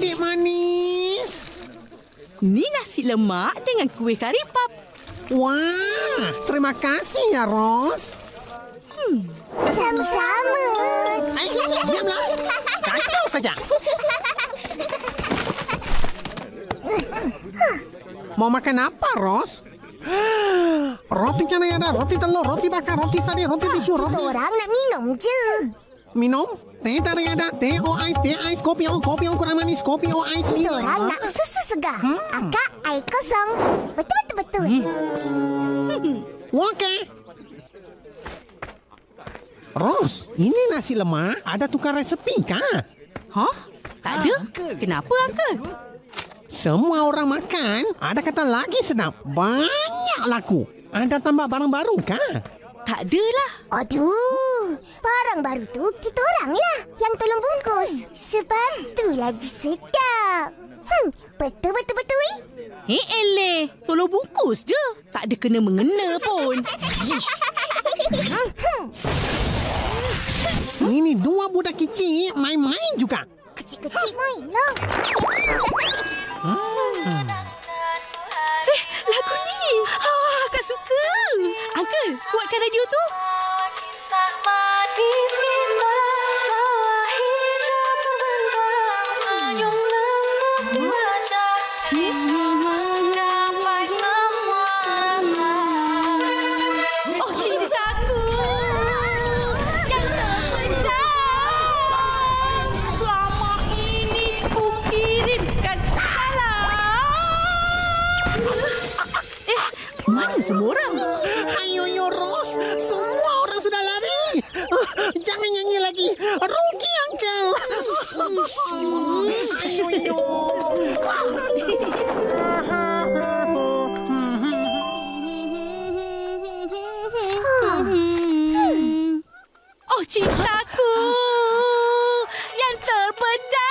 cantik manis. Ni nasi lemak dengan kuih kari pap. Wah, terima kasih ya, Ros. Sama-sama. Diamlah. Kacau saja. Mau makan apa, Ros? Roti canai ada, roti telur, roti bakar, roti sari, roti tisu, Kita roti... orang nak minum je. Minum? Teh tarik ada, teh ais, kopi kurang manis, kopi ais. Kita orang nak susu segar. Akak air kosong. Betul. Okey. Ros, ini nasi lemak ada tukar resepi kah? Hah? Tak ada? Kenapa, Uncle? Semua orang makan, ada kata lagi sedap. Banyak laku. Ada tambah barang baru kah? Tak adalah. Aduh, barang baru tu kita orang lah yang tolong bungkus. Sebab tu lagi sedap. Betul. Eleh. Tolong bungkus je. Tak ada kena-mengena pun. Ini dua budak kecil main-main juga. Kecil-kecil main lah. Lagu ni. Kak suka. Uncle, kuatkan radio tu. Oh, cintaku yang terpendam. Selama ini ku kirimkan salam. Mana semua orang? Ayo, Ros. Semua orang sudah lari. Jangan nyanyi lagi. Rugi, Uncle. Ayo. Oh, cintaku yang terpendam.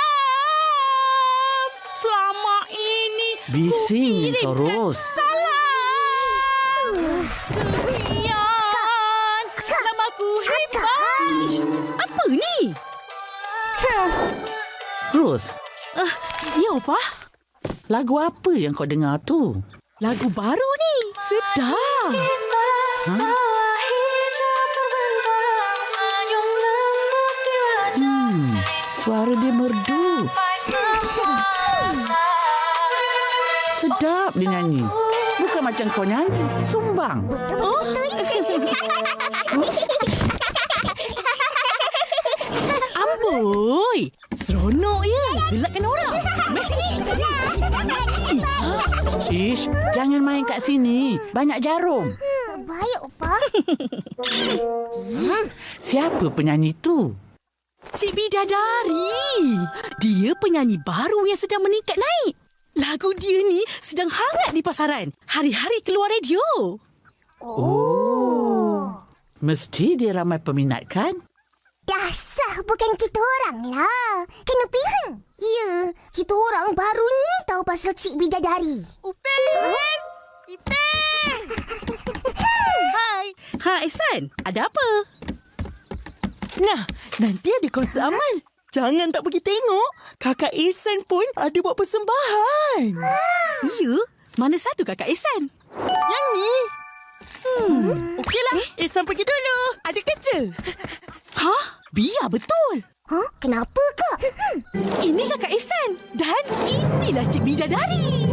Selama ini Bising kau, Ros. salam. Sekian namaku hebat. Apa ni? Ros, Ya, Pak. lagu apa yang kau dengar tu? Lagu baru ni. Sedap. Suara dia merdu. Sedap dia nyanyi. Bukan macam kau nyanyi, sumbang. Amboi. Seronok ya. Gelakkan orang. Mari sini. Ish, jangan main kat sini. Banyak jarum. Baik, Opa. Siapa penyanyi tu? Cik Bidadari. Dia penyanyi baru yang sedang meningkat naik. Lagu dia ni sedang hangat di pasaran. Hari-hari keluar radio. Mesti dia ramai peminat kan? Dasar bukan kita orang lah. Kena pihak. Ya, kita orang baru ni tahu pasal Cik Bidadari. Upen! Ipen! Hai. Ihsan. Ada apa? Nah, nanti ada konsert Amal. Jangan tak pergi tengok. Kakak Ihsan pun ada buat persembahan. Ya? Mana satu kakak Ihsan? Yang ni. Okeylah, Ihsan pergi dulu. Ada kerja. Hah? Biar betul. Kenapa, Kak? Ini kakak Ihsan. Dan inilah Cik Bidadari.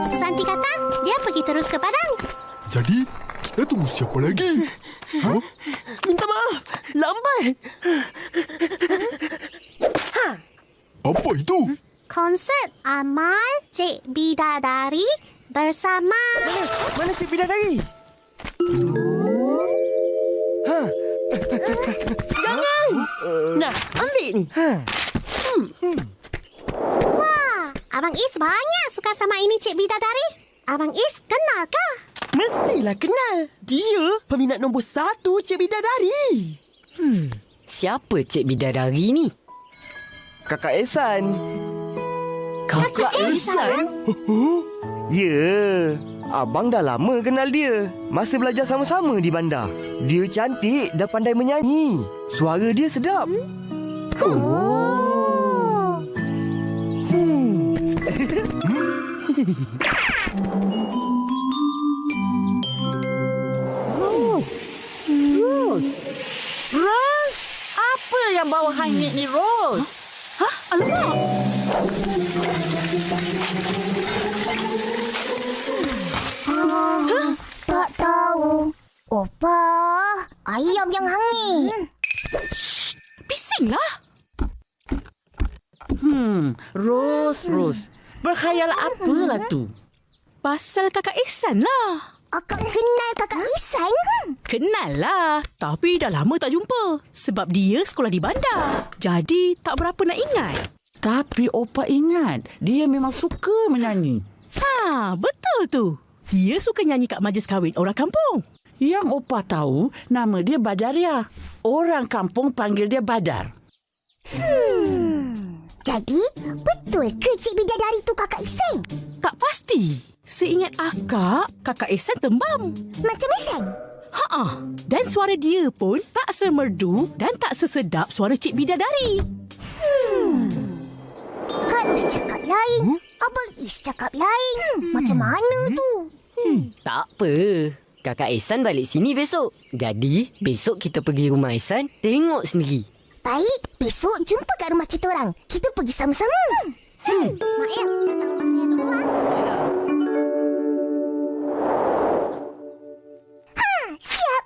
Susanti kata dia pergi terus ke Padang. Jadi, kita tunggu siapa lagi? Minta maaf. Lambat. Apa itu? Konsert Amal Cik Bidadari bersama... Mana Cik Bidadari? Jangan. Nah, ambil ni. Wah, Abang Is banyak suka sama ini Cik Bidadari. Abang Is kenal kah? Mestilah kenal. Dia peminat nombor 1 Cik Bidadari. Siapa Cik Bidadari ni? Kakak Ehsan. Kakak Ihsan? Ya, abang dah lama kenal dia. Masa belajar sama-sama di bandar. Dia cantik dan pandai menyanyi. Suara dia sedap. Ros, apa yang bau hanyut ni, Ros? Hah? Alamak! Tak tahu. Opa, ayam yang hangit. Bisinglah! Ros. Berkhayal apalah tu? Pasal Kakak Ihsan lah. Akak kenal kakak Ihsan? Kenal lah. Tapi dah lama tak jumpa. Sebab dia sekolah di bandar. Jadi tak berapa nak ingat. Tapi Opa ingat, dia memang suka menyanyi. Ha, betul tu. Dia suka nyanyi kat majlis kahwin orang kampung. Yang Opa tahu, nama dia Badaria. Orang kampung panggil dia Badar. Jadi, betul ke Cik Bidadari tu kakak Ihsan? Tak pasti. Seingat akak, Kakak Ihsan tembam. Macam Ihsan? Ha-ha. Dan suara dia pun tak semerdu dan tak sesedap suara Cik Bidadari. Harus cakap lain. Abang Is cakap lain. Macam mana tu? Tak apa. Kakak Ihsan balik sini besok. Jadi, besok kita pergi rumah Ihsan, tengok sendiri. Baik, besok jumpa kat rumah kita orang. Kita pergi sama-sama. Mak El, datang rumah saya dulu. Siap.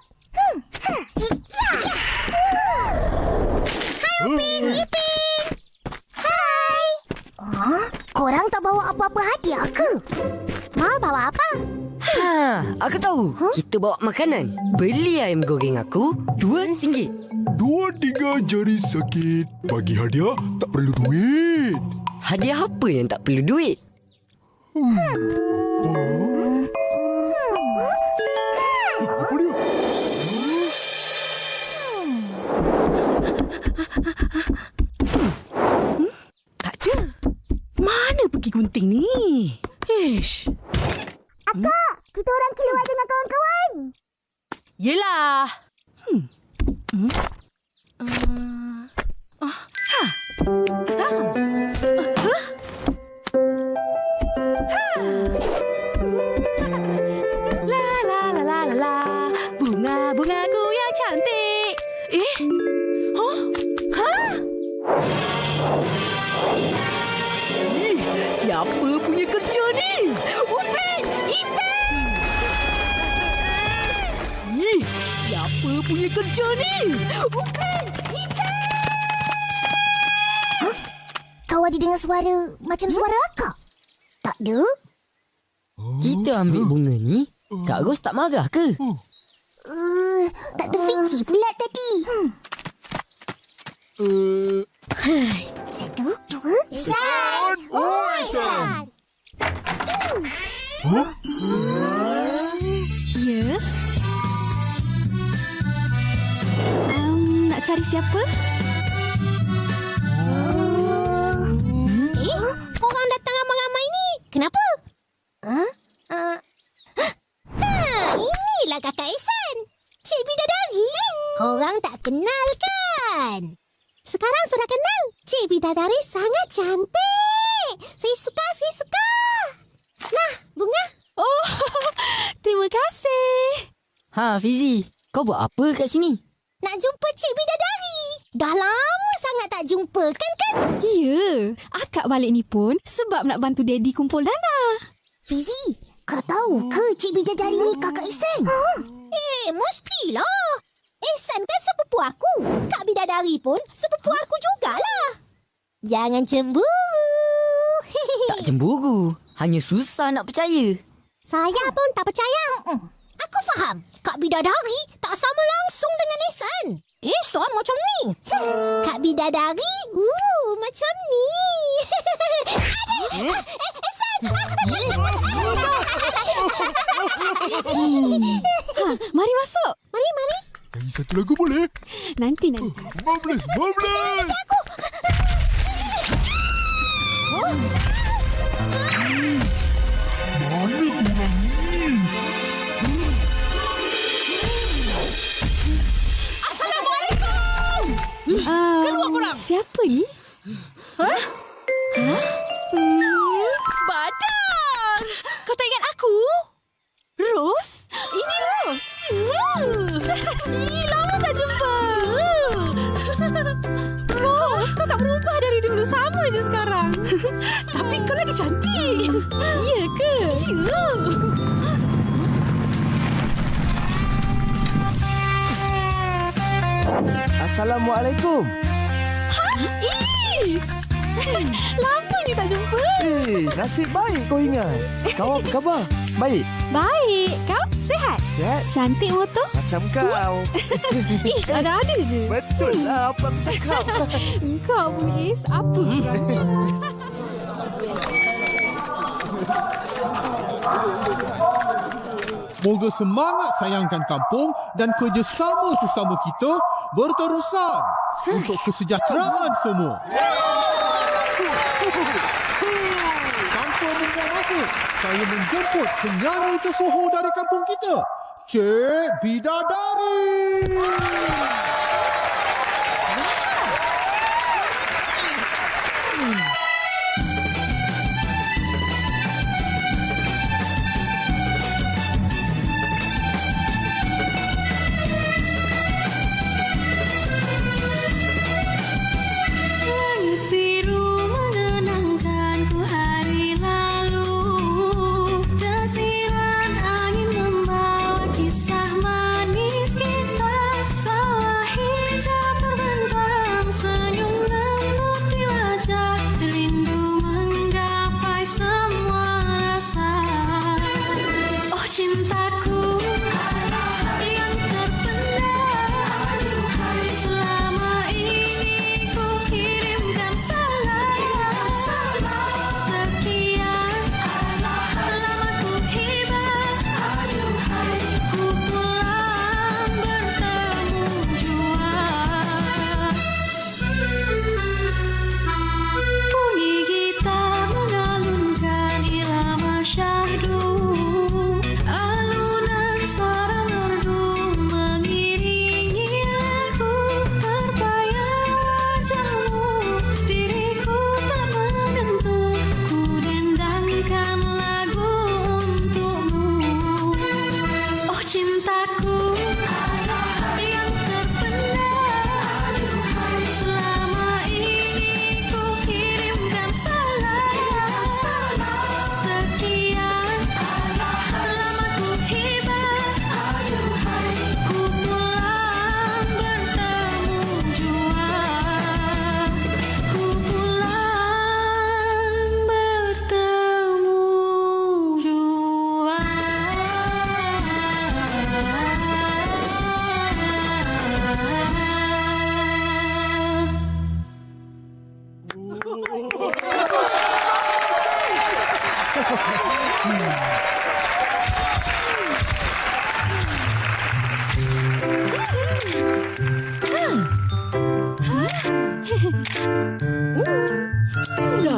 Hai, Upin, Ipin. Hai. Korang tak bawa apa-apa hadiah ke? Mau bawa apa? Aku tahu. Kita bawa makanan. Beli ayam goreng aku, RM2. 2-3 jari sakit. Bagi hadiah tak perlu duit. Hadiah apa yang tak perlu duit? Apa dia? Tak ada. Mana pergi gunting ni? Ish. Akak, kita orang keluar dengan kawan-kawan. Yelah. Bunga-bungaku yang cantik. Siapa punya kerja ni? Upin! Ipin! Siapa punya kerja ni? Upin! Ipin! Kau ada dengar suara macam suara akak? Tak ada? Kita ambil bunga ni, Kak Ros tak marah ke? Tak terfikir pula tadi. 1, 2, Ihsan! Oh, Ihsan! Ya? Nak cari siapa? Korang datang ramai-ramai ni. Kenapa? Inilah kakak Ihsan. Cik Bidadari. Korang tak kenal kan? Sekarang sudah kenal. Cik Bidadari sangat cantik. Saya suka. Nah, bunga. Oh, terima kasih. Fizi, kau buat apa kat sini? Nak jumpa Cik Bidadari. Dah lama sangat tak jumpa kan? Ya, akak balik ni pun sebab nak bantu Daddy kumpul dana. Fizi, kau tahu ke Cik Bidadari ni kakak Ihsan? Mestilah. Ihsan kan sepupu aku. Kak Bidadari pun sepupu aku jugalah. Jangan cemburu. Tak cemburu. Hanya susah nak percaya. Saya pun tak percaya. Aku faham. Kak Bidadari tak sama langsung dengan Ihsan. Ihsan macam ni. Kak Bidadari, macam ni. Ihsan! Mari masuk. Mari. Nyanyi satu lagu boleh? Nanti. Bablas! Keluar korang. Siapa ni? Badar! Kau tak ingat aku? Ros? Ini Ros. Lama tak jumpa. Ros, kau tak berubah dari dulu. Sama je sekarang. Tapi kau lagi cantik. Ya ke? Ya. Assalamualaikum. Is. Lama ni tak jumpa. Nasib baik kau ingat. Kau apa khabar? Baik? Baik. Kau sihat? Sihat? Cantik motor. Macam kau. Ish, ada je. Betul lah apa aku cakap. Kau Is, apa kurangnya? Moga semangat sayangkan kampung dan kerjasama sesama kita berterusan untuk kesejahteraan semua. Tanpa membuang masa, saya menjemput penyanyi tersohor dari kampung kita, Cik Bidadari.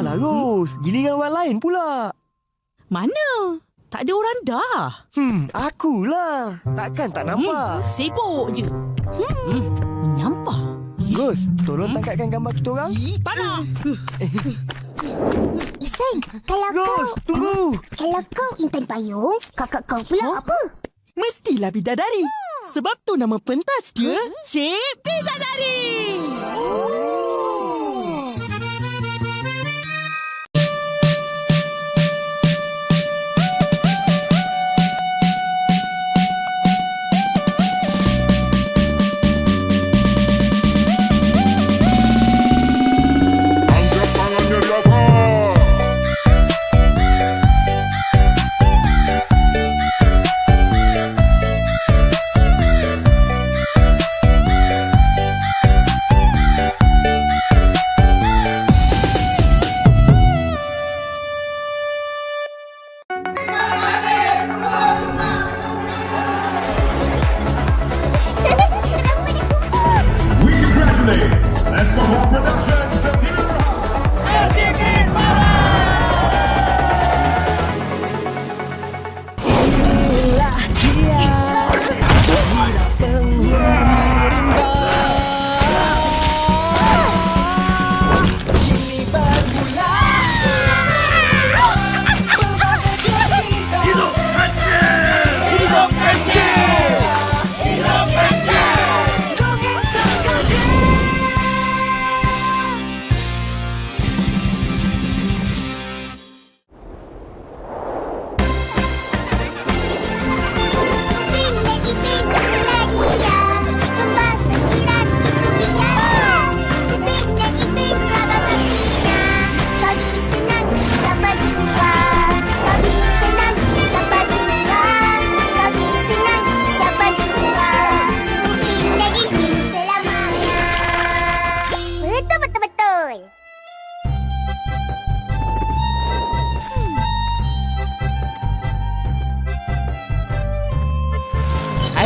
Dah lah Ros, giliran orang lain pula. Mana? Tak ada orang dah. Akulah. Takkan tak nampak. Sibuk je. Menyampah. Ros, tolong tangkapkan gambar kita orang. Tak nak. Isan, kalau Ros, tunggu. Kalau kau Intan Payung, kakak kau pula apa? Mestilah bidadari. Sebab tu nama pentas dia Cik Bidadari.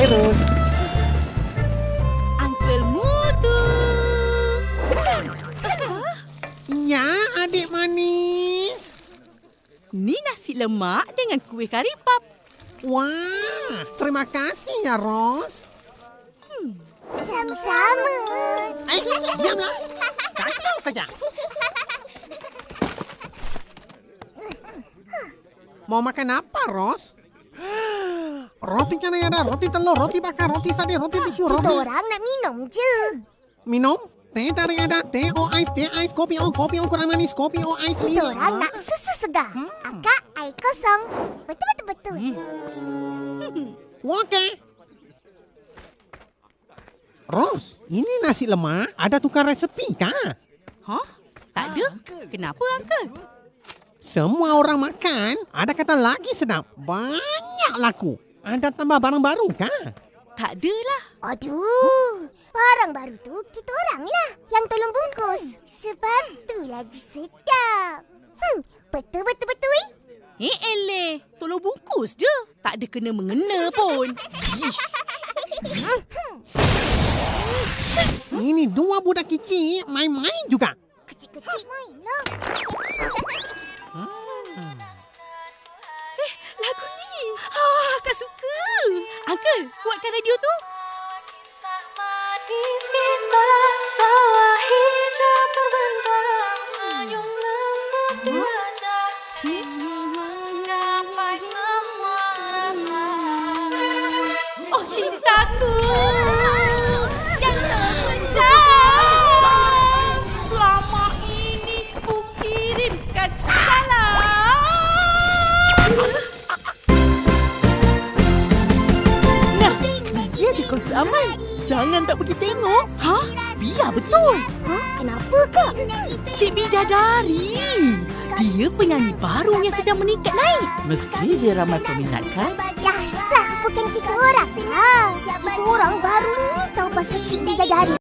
Hai, Ros. Uncle Mutu. Ya, adik manis. Ni nasi lemak dengan kuih kari pap. Wah, terima kasih ya, Ros. Sama-sama. Diamlah. Kacau saja. Mau makan apa, Ros? Roti canai ada, roti telur, roti bakar, roti sate, roti tisu, Kita roti... orang nak minum je. Minum? Teh tarik ada, teh ais, kopi kurang manis, kopi ais. Kita orang nak susu segar. Akak, air kosong. Betul-betul. Okey. Ros, ini nasi lemak ada tukar resepi kah? Hah? Tak ada. Kenapa, Uncle? Semua orang makan, ada kata lagi sedap. Banyak laku. Ada tambah barang baru kah? Tak adalah. Aduh, barang baru tu kita orang lah yang tolong bungkus. Sebab tu lagi sedap. Betul. Eleh. Tolong bungkus je. Tak ada kena-mengena pun. Ish. Ini dua budak kecil main-main juga. Kecil-kecil main lah. Lagu ni. Akak suka. Uncle, kuatkan radio tu. Oh, cintaku. Yang terpendam. Selama ini ku kirimkan salam. Nah, dia di kos aman. Jangan tak pergi tengok. Ha? Biar betul. Kenapa, Kak? Cik Bidadari. Dia penyanyi baru yang sedang meningkat naik. Mesti dia ramai peminat kan? Dasar bukan kita orang. Kita orang baru ni tahu pasal Cik Bidadari.